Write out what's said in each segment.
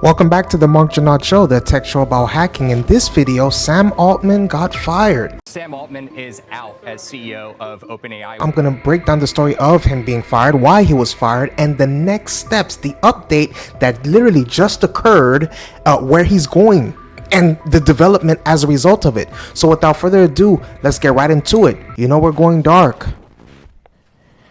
Welcome back to the Marc Show, the tech show about hacking. In this video, Sam Altman got fired. Sam Altman is out as CEO of OpenAI. I'm going to break down the story of him being fired, why he was fired, and the next steps, the update that literally just occurred, where he's going, and the development as a result of it. So without further ado, let's get right into it. You know, we're going dark.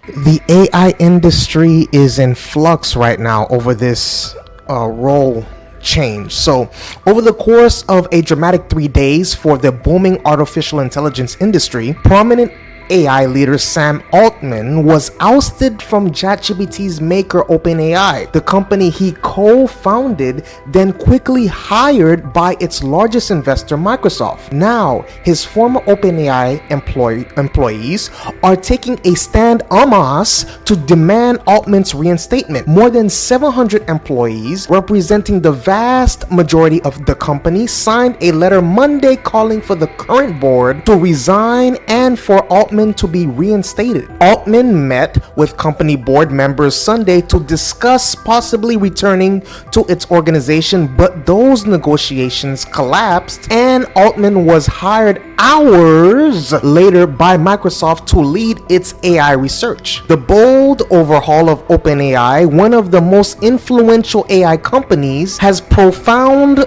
The AI industry is in flux right now over this role change. So over the course of a dramatic 3 days for the booming artificial intelligence industry, prominent AI leader Sam Altman was ousted from ChatGPT's maker OpenAI, the company he co-founded, then quickly hired by its largest investor Microsoft. Now, his former OpenAI employees are taking a stand en masse to demand Altman's reinstatement. More than 700 employees, representing the vast majority of the company, signed a letter Monday calling for the current board to resign and for Altman to be reinstated. Altman met with company board members Sunday to discuss possibly returning to its organization, but those negotiations collapsed and Altman was hired hours later by Microsoft to lead its AI research. The bold overhaul of OpenAI, one of the most influential AI companies, has profound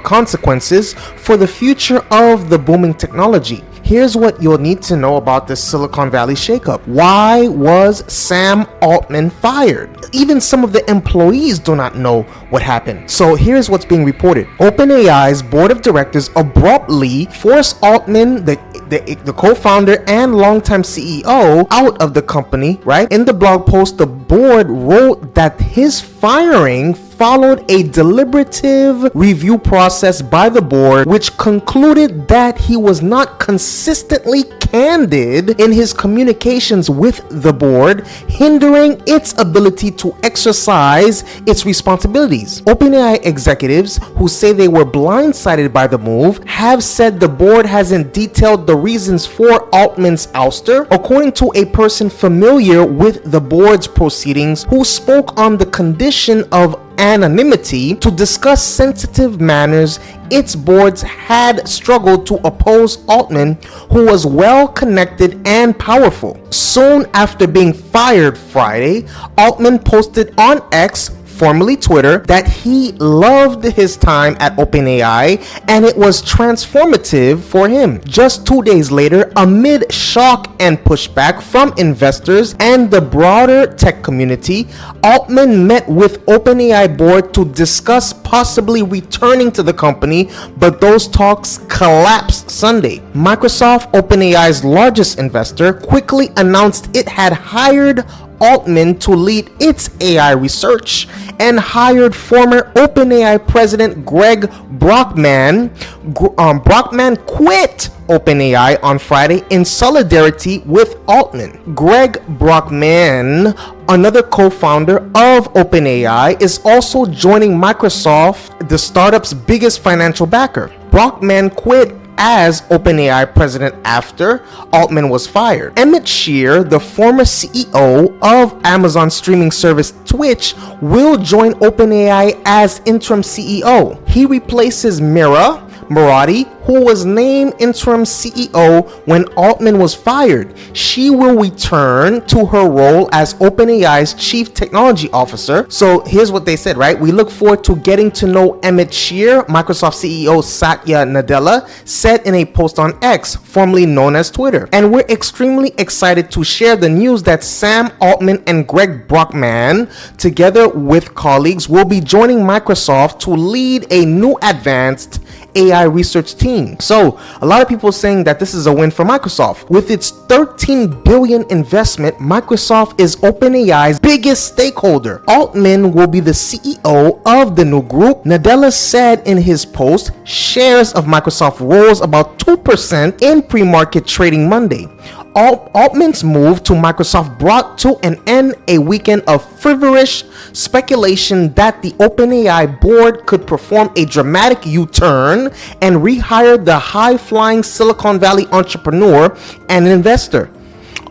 consequences for the future of the booming technology. Here's what you'll need to know about this Silicon Valley shakeup. Why was Sam Altman fired? Even some of the employees do not know what happened. So here's what's being reported. OpenAI's board of directors abruptly forced Altman, the co-founder and longtime CEO, out of the company, right? In the blog post, the board wrote that his firing followed a deliberative review process by the board, which concluded that he was not consistently candid in his communications with the board, hindering its ability to exercise its responsibilities. OpenAI executives, who say they were blindsided by the move, have said the board hasn't detailed the reasons for Altman's ouster. According to a person familiar with the board's proceedings who spoke on the condition of anonymity to discuss sensitive matters, its boards had struggled to oppose Altman, who was well connected and powerful. Soon after being fired Friday, Altman posted on X, formerly Twitter, that he loved his time at OpenAI and it was transformative for him. Just 2 days later, amid shock and pushback from investors and the broader tech community, Altman met with OpenAI board to discuss possibly returning to the company, but those talks collapsed Sunday. Microsoft, OpenAI's largest investor, quickly announced it had hired Altman to lead its AI research and hired former OpenAI president Greg Brockman. Brockman quit OpenAI on Friday in solidarity with Altman. Greg Brockman, another co-founder of OpenAI, is also joining Microsoft, the startup's biggest financial backer. Brockman quit as OpenAI president after Altman was fired. Emmett Shear, the former CEO of Amazon streaming service Twitch, will join OpenAI as interim CEO. He replaces Murati, who was named interim CEO when Altman was fired. She will return to her role as OpenAI's chief technology officer. So here's what they said, right? We look forward to getting to know Emmett Shear, Microsoft CEO Satya Nadella said in a post on X, formerly known as Twitter. And we're extremely excited to share the news that Sam Altman and Greg Brockman, together with colleagues, will be joining Microsoft to lead a new advanced AI research team. So a lot of people saying that this is a win for Microsoft. With its $13 billion investment, Microsoft is OpenAI's biggest stakeholder. Altman will be the CEO of the new group. Nadella said in his post, shares of Microsoft rose about 2% in pre-market trading Monday. Altman's move to Microsoft brought to an end a weekend of feverish speculation that the OpenAI board could perform a dramatic U-turn and rehire the high-flying Silicon Valley entrepreneur and investor.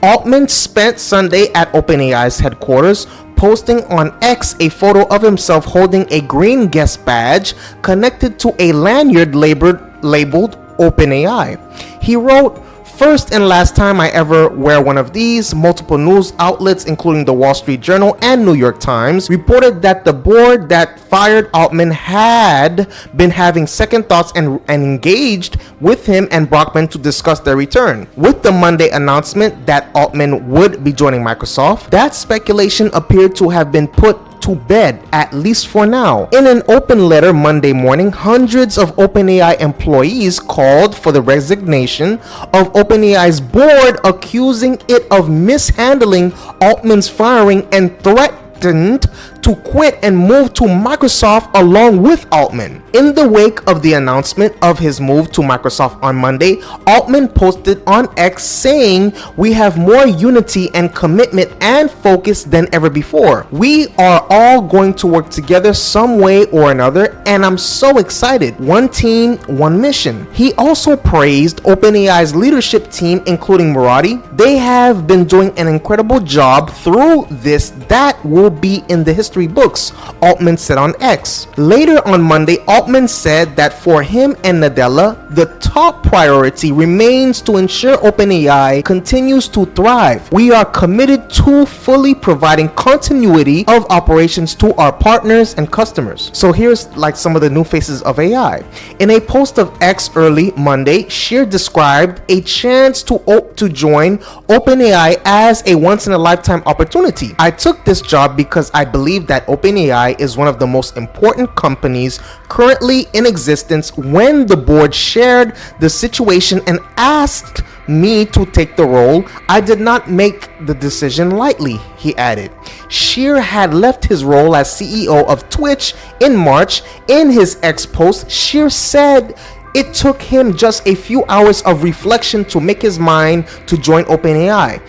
Altman spent Sunday at OpenAI's headquarters, posting on X a photo of himself holding a green guest badge connected to a lanyard labeled OpenAI. He wrote, "First and last time I ever wear one of these." Multiple news outlets, including the Wall Street Journal and New York Times, reported that the board that fired Altman had been having second thoughts and engaged with him and Brockman to discuss their return. With the Monday announcement that Altman would be joining Microsoft, that speculation appeared to have been put to bed, at least for now. In an open letter Monday morning, hundreds of OpenAI employees called for the resignation of OpenAI's board, accusing it of mishandling Altman's firing and threatened to quit and move to Microsoft along with Altman. In the wake of the announcement of his move to Microsoft on Monday, Altman posted on X saying, "We have more unity and commitment and focus than ever before. We are all going to work together some way or another, and I'm so excited. One team, one mission." He also praised OpenAI's leadership team, including Marc. "They have been doing an incredible job through this that will be in the history books," Altman said on X. Later on Monday, Altman said that for him and Nadella, the top priority remains to ensure OpenAI continues to thrive. "We are committed to fully providing continuity of operations to our partners and customers." So here's like some of the new faces of AI. In a post of X early Monday, Shear described a chance to join OpenAI as a once-in-a-lifetime opportunity. "I took this job because I believe that OpenAI is one of the most important companies currently in existence. When the board shared the situation and asked me to take the role, I did not make the decision lightly," he added. Shear had left his role as CEO of Twitch in March. In his X post, Shear said it took him just a few hours of reflection to make his mind to join OpenAI.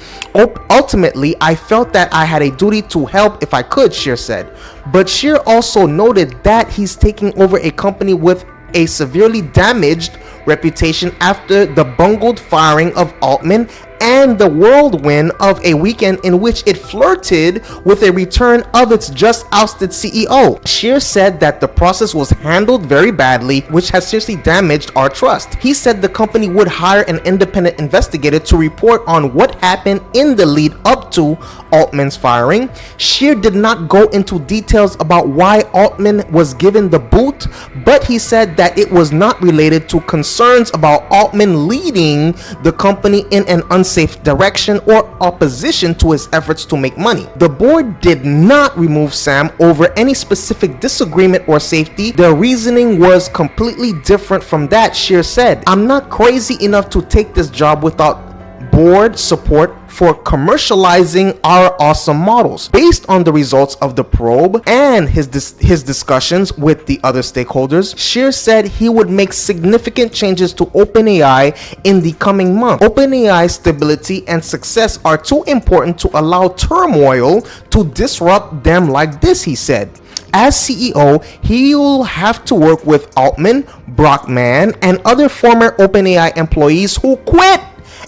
"Ultimately, I felt that I had a duty to help if I could," Shear said. But Shear also noted that he's taking over a company with a severely damaged reputation after the bungled firing of Altman and the whirlwind of a weekend in which it flirted with a return of its just ousted CEO. Shear said that the process was handled very badly, which has seriously damaged our trust. He said the company would hire an independent investigator to report on what happened in the lead up to Altman's firing. Shear did not go into details about why Altman was given the boot, but he said that it was not related to concerns about Altman leading the company in an unsafe direction or opposition to his efforts to make money. The board did not remove Sam over any specific disagreement or safety. Their reasoning was completely different from that, Shear said. "I'm not crazy enough to take this job without board support for commercializing our awesome models." Based on the results of the probe and his discussions with the other stakeholders, Shear said he would make significant changes to OpenAI in the coming month. "OpenAI's stability and success are too important to allow turmoil to disrupt them like this," he said. As CEO, he'll have to work with Altman, Brockman, and other former OpenAI employees who quit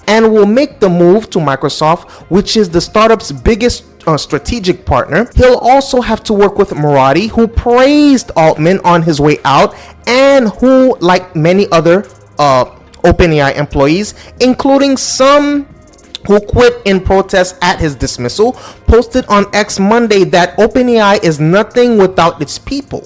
and will make the move to Microsoft, which is the startup's biggest strategic partner. He'll also have to work with Marc, who praised Altman on his way out and who, like many other OpenAI employees, including some who quit in protest at his dismissal, posted on X Monday that OpenAI is nothing without its people.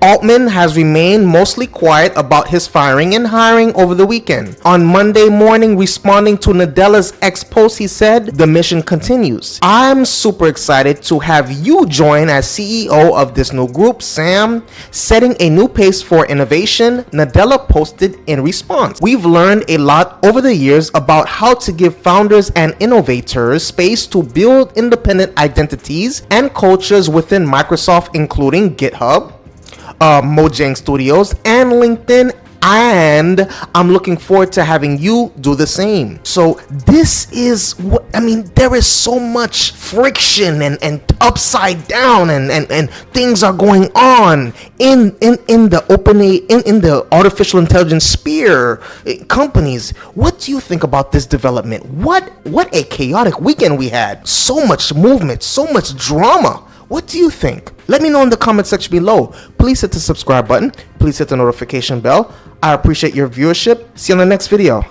Altman has remained mostly quiet about his firing and hiring over the weekend. On Monday morning, responding to Nadella's X post, he said, "The mission continues. I'm super excited to have you join as CEO of this new group, Sam, setting a new pace for innovation," Nadella posted in response. "We've learned a lot over the years about how to give founders and innovators space to build independent identities and cultures within Microsoft, including GitHub, Mojang Studios, and LinkedIn. and I'm looking forward to having you do the same. So this is what I mean. There is so much friction and upside down and things are going on in the OpenAI in the artificial intelligence sphere companies. What do you think about this development? What a chaotic weekend we had. So much movement, so much drama. What do you think? Let me know in the comment section below. Please hit the subscribe button. Please hit the notification bell. I appreciate your viewership. See you on the next video.